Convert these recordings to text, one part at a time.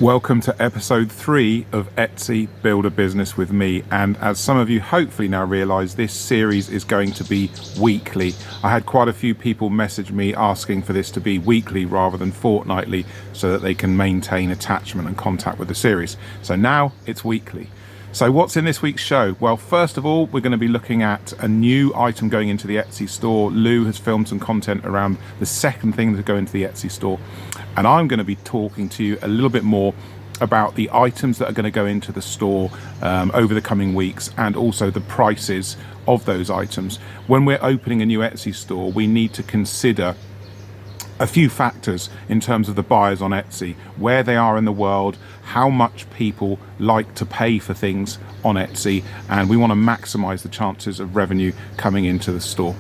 Welcome to episode 3 of Etsy Build a Business with me, and as some of you hopefully now realise, this series is going to be weekly. I had quite a few people message me asking for this to be weekly rather than fortnightly so that they can maintain attachment and contact with the series. So now it's weekly. So what's in this week's show? Well, first of all, we're going to be looking at a new item going into the Etsy store. Lou has filmed some content around the second thing to go into the Etsy store. And I'm going to be talking to you a little bit more about the items that are going to go into the store over the coming weeks, and also the prices of those items. When we're opening a new Etsy store, we need to consider a few factors in terms of the buyers on Etsy, where they are in the world, how much people like to pay for things on Etsy, and we want to maximize the chances of revenue coming into the store.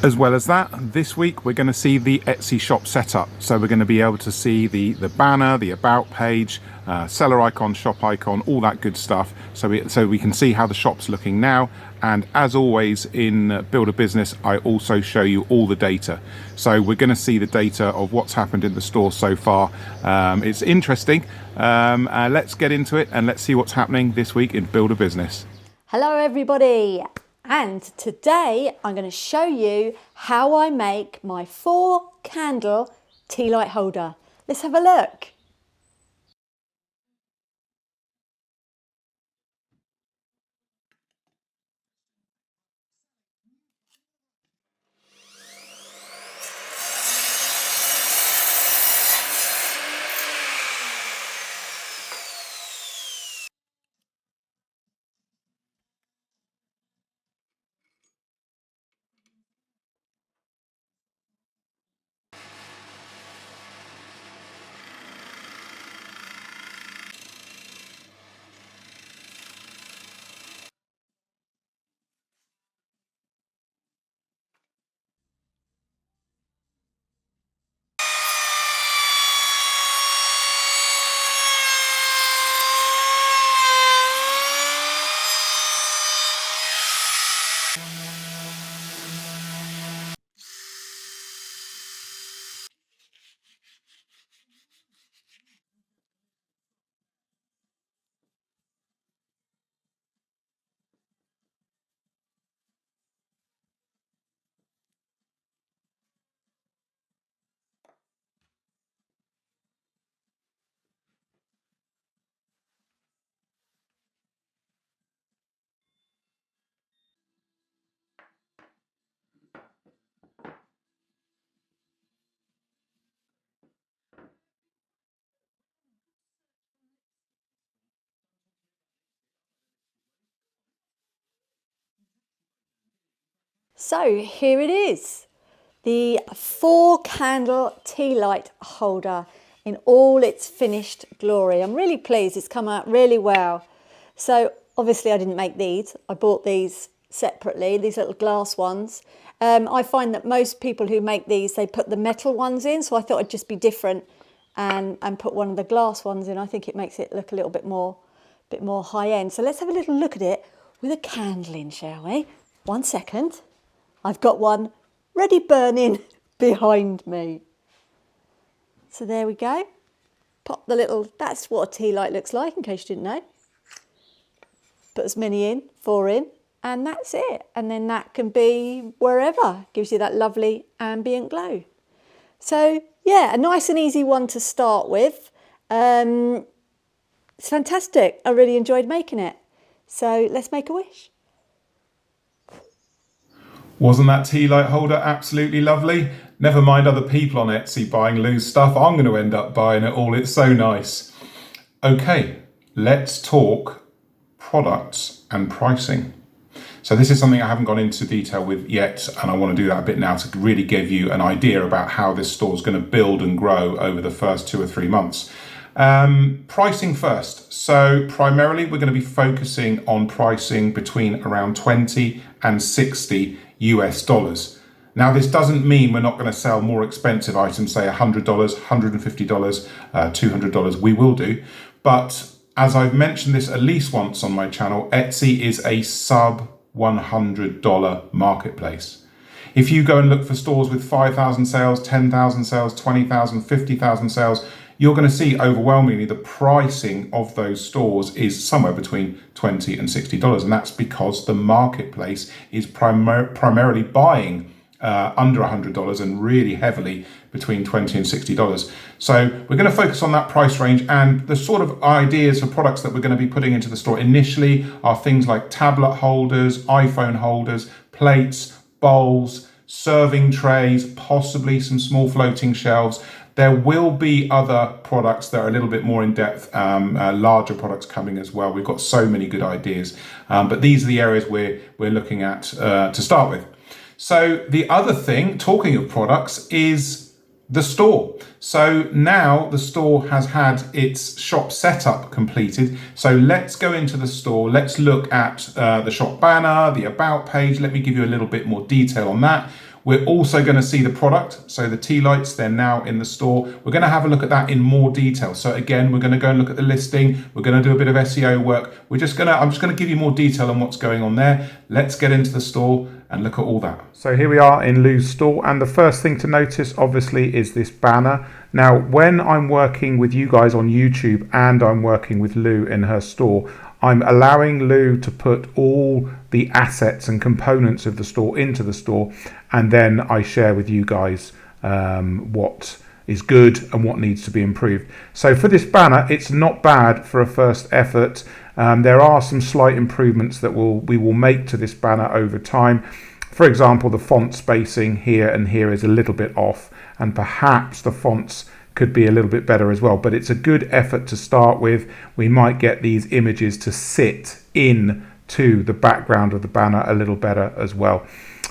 As well as that, this week we're going to see the Etsy shop setup. So we're going to be able to see the banner, the about page, seller icon, shop icon, all that good stuff. So we can see how the shop's looking now. And as always in Build a Business, I also show you all the data. So we're going to see the data of what's happened in the store so far. It's interesting. Let's get into it and let's see what's happening this week in Build a Business. Hello everybody, and today I'm going to show you how I make my 4-candle tea light holder. Let's have a look. So here it is, the 4-candle tea light holder in all its finished glory. I'm really pleased, it's come out really well. So obviously I didn't make these, I bought these separately, these little glass ones. I find that most people who make these, they put the metal ones in, so I thought I'd just be different and put one of the glass ones in. I think it makes it look a little bit more high end. So let's have a little look at it with a candle in, shall we? 1 second. I've got one ready burning behind me. So there we go. Pop the little, that's what a tea light looks like in case you didn't know. Put as many in, 4 in, and that's it. And then that can be wherever, gives you that lovely ambient glow. So yeah, a nice and easy one to start with. It's fantastic. I really enjoyed making it. So let's make a wish. Wasn't that tea light holder absolutely lovely? Never mind other people on Etsy buying Lou's stuff, I'm going to end up buying it all. It's so nice. Okay, let's talk products and pricing. So this is something I haven't gone into detail with yet, and I want to do that a bit now to really give you an idea about how this store is going to build and grow over the first 2 or 3 months. Pricing first. So primarily we're going to be focusing on pricing between around 20 and 60 US dollars. Now this doesn't mean we're not going to sell more expensive items, say $100, $150, $200. We will do, but as I've mentioned this at least once on my channel, Etsy is a sub $100 marketplace. If you go and look for stores with 5,000 sales, 10,000 sales, 20,000, 50,000 sales, you're going to see overwhelmingly the pricing of those stores is somewhere between $20 and $60. And that's because the marketplace is primarily buying under $100 and really heavily between $20 and $60. So we're going to focus on that price range, and the sort of ideas for products that we're going to be putting into the store initially are things like tablet holders, iPhone holders, plates, bowls, serving trays, possibly some small floating shelves. There will be other products that are a little bit more in depth, larger products coming as well. We've got so many good ideas, but these are the areas we're looking at to start with. So the other thing, talking of products, is the store. So now the store has had its shop setup completed. So let's go into the store. Let's look at the shop banner, the about page. Let me give you a little bit more detail on that. We're also going to see the product. So the tea lights, they're now in the store. We're going to have a look at that in more detail. So again, we're going to go and look at the listing. We're going to do a bit of SEO work. I'm just going to give you more detail on what's going on there. Let's get into the store and look at all that. So here we are in Lou's store, and the first thing to notice obviously is this banner. Now, when I'm working with you guys on YouTube and I'm working with Lou in her store, I'm allowing Lou to put all the assets and components of the store into the store, and then I share with you guys what is good and what needs to be improved. So for this banner, it's not bad for a first effort. There are some slight improvements that we will make to this banner over time. For example, the font spacing here and here is a little bit off, and perhaps the fonts could be a little bit better as well, but it's a good effort to start with. We might get these images to sit in to the background of the banner a little better as well.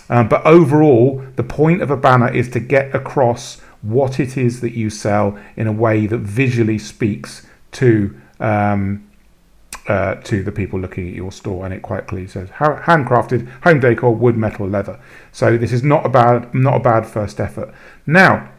But overall, the point of a banner is to get across what it is that you sell in a way that visually speaks to the people looking at your store, and it quite clearly says handcrafted, home decor, wood, metal, leather. So this is not a bad first effort. Now,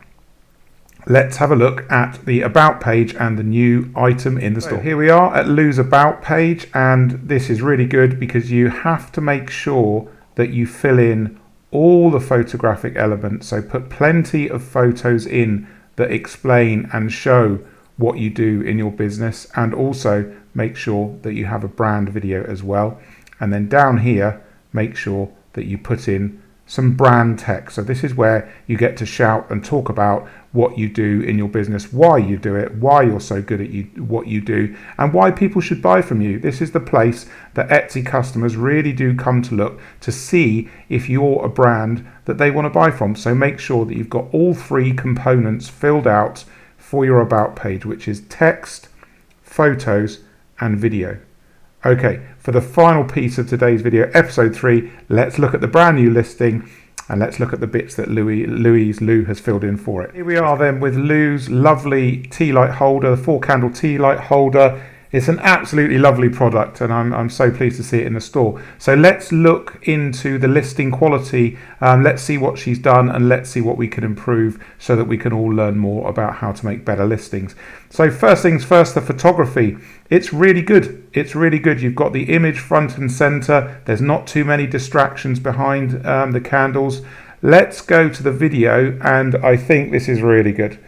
let's have a look at the about page and the new item in the store. Here we are at Lou's about page, and this is really good because you have to make sure that you fill in all the photographic elements. So put plenty of photos in that explain and show what you do in your business, and also make sure that you have a brand video as well. And then down here, make sure that you put in some brand text. So this is where you get to shout and talk about what you do in your business, why you do it, why you're so good at what you do, and why people should buy from you. This is the place that Etsy customers really do come to look to see if you're a brand that they want to buy from. So make sure that you've got all three components filled out for your about page, which is text, photos, and video. Okay, for the final piece of today's video, episode 3, let's look at the brand new listing, and let's look at the bits that Lou has filled in for it. Here we are then with Lou's lovely tea light holder, the 4-candle tea light holder. It's an absolutely lovely product, and I'm so pleased to see it in the store. So let's look into the listing quality. Let's see what she's done, and let's see what we can improve so that we can all learn more about how to make better listings. So first things first, the photography. It's really good. It's really good. You've got the image front and center. There's not too many distractions behind the candles. Let's go to the video, and I think this is really good.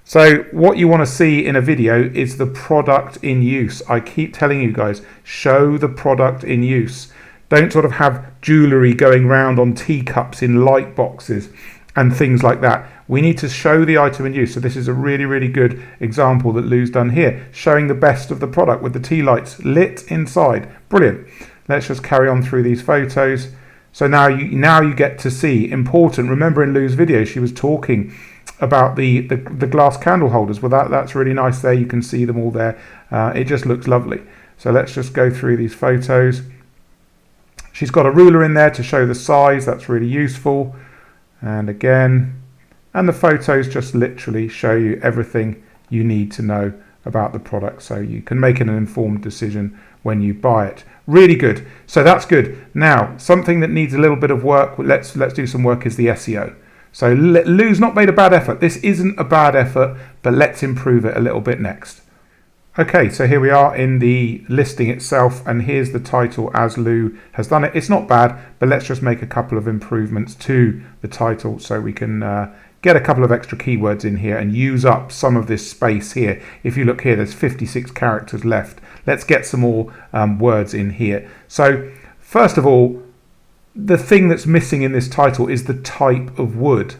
So what you want to see in a video is the product in use. I keep telling you guys, show the product in use. Don't sort of have jewellery going around on teacups in light boxes and things like that. We need to show the item in use. So this is a really, really good example that Lou's done here, showing the best of the product with the tea lights lit inside. Brilliant. Let's just carry on through these photos. So now you get to see, important, remember in Lou's video she was talking about the glass candle holders. Well, that's really nice there. You can see them all there. It just looks lovely. So let's just go through these photos. She's got a ruler in there to show the size. That's really useful. And again, and the photos just literally show you everything you need to know about the product, so you can make an informed decision when you buy it. Really good. So that's good. Now, something that needs a little bit of work, let's do some work, is the SEO. So Lou's not made a bad effort. This isn't a bad effort, but let's improve it a little bit next. Okay, so here we are in the listing itself, and here's the title as Lou has done it. It's not bad, but let's just make a couple of improvements to the title so we can get a couple of extra keywords in here and use up some of this space here. If you look here, there's 56 characters left. Let's get some more words in here. So first of all, the thing that's missing in this title is the type of wood.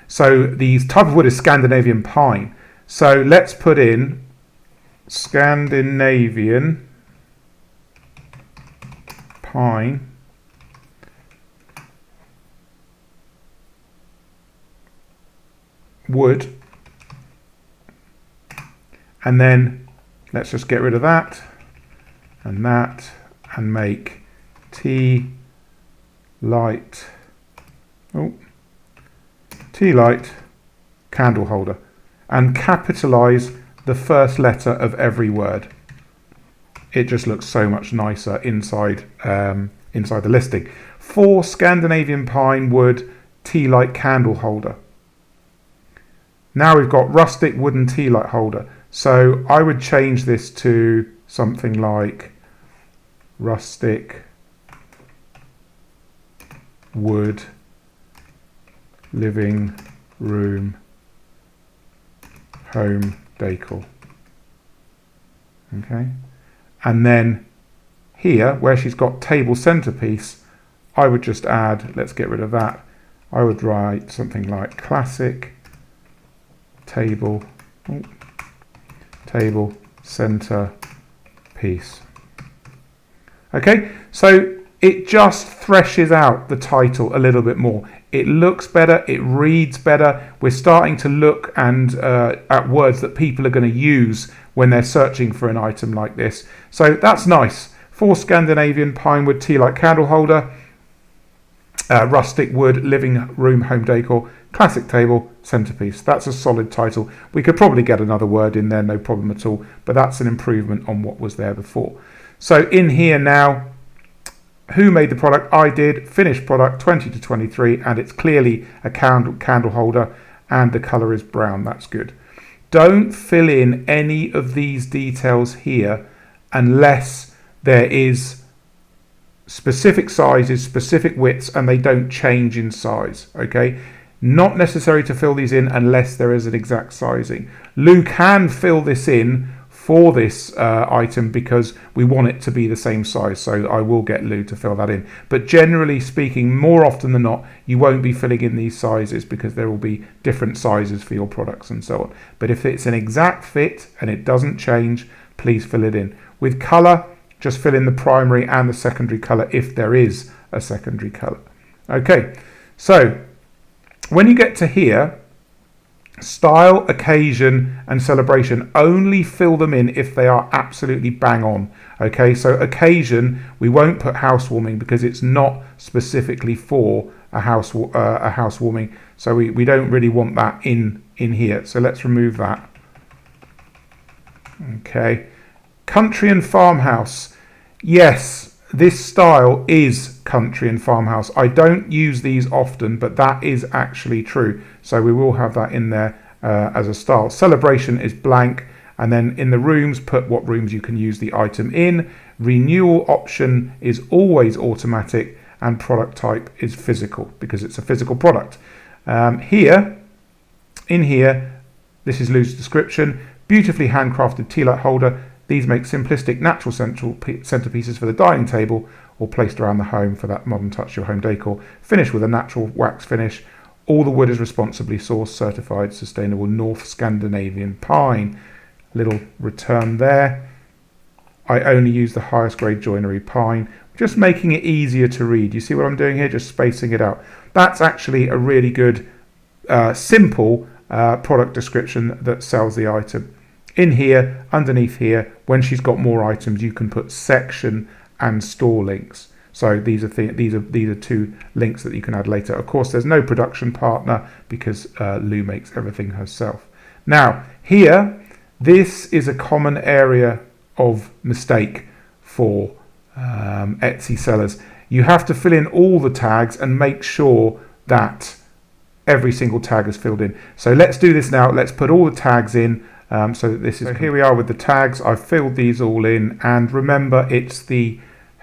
So the type of wood is Scandinavian pine. So let's put in Scandinavian pine wood, and then let's just get rid of that and make tea light candle holder, and capitalize the first letter of every word. It just looks so much nicer inside the listing. For Scandinavian pine wood tea light candle holder. Now we've got rustic wooden tea light holder. So I would change this to something like rustic wood living room home decor. Okay, and then here where she's got table centerpiece, I would just add, let's get rid of that, I would write something like classic table center piece. Okay, so it just threshes out the title a little bit more. It looks better, it reads better. We're starting to look and at words that people are going to use when they're searching for an item like this. So that's nice. For Scandinavian pine wood tea light candle holder, rustic wood living room home decor, classic table centerpiece. That's a solid title. We could probably get another word in there, no problem at all, but that's an improvement on what was there before. So in here now, who made the product? I did. Finished product 20 to 23, and it's clearly a candle holder, and the color is brown. That's good. Don't fill in any of these details here unless there is specific sizes, specific widths, and they don't change in size. Okay, not necessary to fill these in unless there is an exact sizing. Lou can fill this in for this item because we want it to be the same size, so I will get Lou to fill that in. But generally speaking, more often than not, you won't be filling in these sizes because there will be different sizes for your products and so on. But if it's an exact fit and it doesn't change, please fill it in. With colour, just fill in the primary and the secondary colour if there is a secondary colour. Okay, so when you get to here, style, occasion and celebration, only fill them in if they are absolutely bang on. Okay, so occasion, we won't put housewarming because it's not specifically for a housewarming, so we don't really want that in here, so let's remove that. Okay, country and farmhouse. Yes, this style is country and farmhouse. I don't use these often, but that is actually true. So we will have that in there as a style. Celebration is blank. And then in the rooms, put what rooms you can use the item in. Renewal option is always automatic. And product type is physical because it's a physical product. In here, this is Lou's description. Beautifully handcrafted tea light holder. These make simplistic natural centerpieces for the dining table or placed around the home for that modern touch to your home decor. Finished with a natural wax finish. All the wood is responsibly sourced, certified, sustainable North Scandinavian pine. Little return there. I only use the highest grade joinery pine. Just making it easier to read. You see what I'm doing here? Just spacing it out. That's actually a really good, simple product description that sells the item. In here, underneath here, when she's got more items, you can put section and store links. So these are two links that you can add later. Of course, there's no production partner because Lou makes everything herself. Now, here, this is a common area of mistake for Etsy sellers. You have to fill in all the tags and make sure that every single tag is filled in. So let's do this now. Let's put all the tags in. So here we are with the tags. I've filled these all in, and remember it's the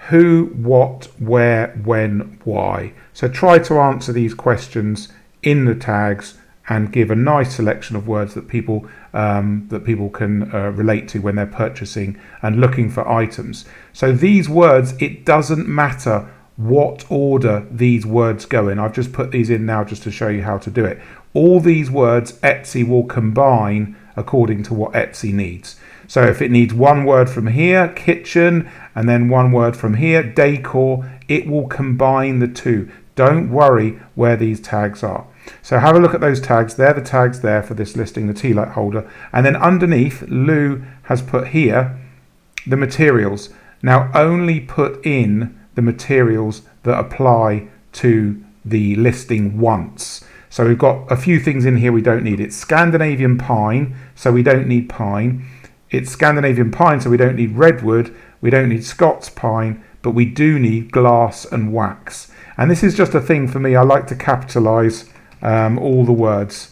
who, what, where, when, why. So try to answer these questions in the tags and give a nice selection of words that people can relate to when they're purchasing and looking for items. So these words, it doesn't matter what order these words go in. I've just put these in now just to show you how to do it. All these words Etsy will combine according to what Etsy needs. So if it needs one word from here, kitchen, and then one word from here, decor, it will combine the two. Don't worry where these tags are. So have a look at those tags. They're the tags there for this listing, the tea light holder. And then underneath, Lou has put here the materials. Now only put in the materials that apply to the listing once. So we've got a few things in here we don't need. It's Scandinavian pine, so we don't need pine. It's Scandinavian pine, so we don't need redwood. We don't need Scots pine, but we do need glass and wax. And this is just a thing for me. I like to capitalize all the words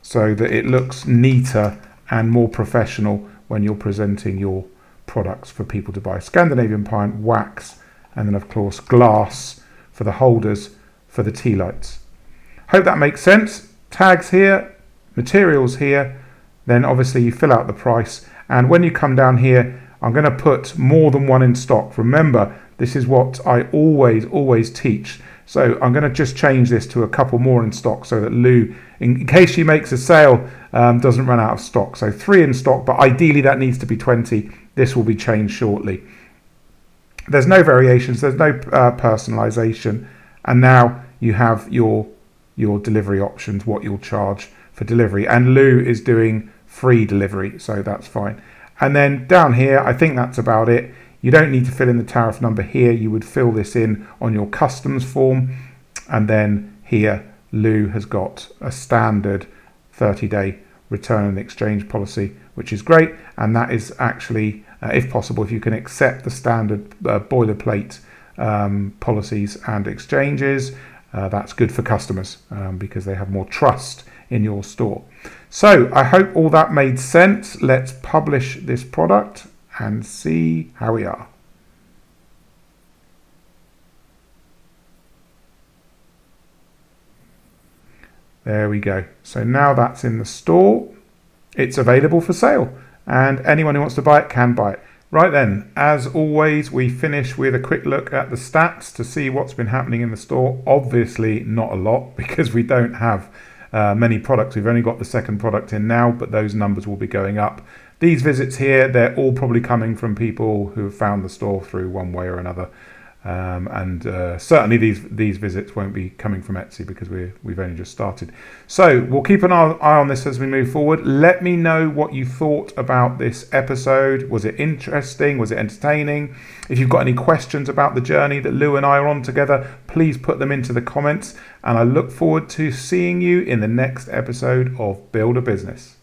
so that it looks neater and more professional when you're presenting your products for people to buy. Scandinavian pine, wax, and then of course glass for the holders for the tea lights. Hope that makes sense. Tags here, materials here, then obviously you fill out the price, and when you come down here I'm going to put more than one in stock. Remember, this is what I always teach. So I'm going to just change this to a couple more in stock so that Lou, in case she makes a sale, doesn't run out of stock. So 3 in stock, but ideally that needs to be 20. This will be changed shortly. There's no variations, there's no personalization, and now you have your delivery options, what you'll charge for delivery. And Lou is doing free delivery, so that's fine. And then down here, I think that's about it. You don't need to fill in the tariff number here. You would fill this in on your customs form. And then here, Lou has got a standard 30-day return and exchange policy, which is great. And that is actually, if possible, if you can accept the standard boilerplate policies and exchanges, that's good for customers because they have more trust in your store. So I hope all that made sense. Let's publish this product and see how we are. There we go. So now that's in the store. It's available for sale, and anyone who wants to buy it can buy it. Right then, as always, we finish with a quick look at the stats to see what's been happening in the store. Obviously not a lot because we don't have many products. We've only got the second product in now, but those numbers will be going up. These visits here, they're all probably coming from people who have found the store through one way or another. Certainly these visits won't be coming from Etsy because we've only just started. So we'll keep an eye on this as we move forward. Let me know what you thought about this episode. Was it interesting? Was it entertaining? If you've got any questions about the journey that Lou and I are on together, please put them into the comments. And I look forward to seeing you in the next episode of Build a Business.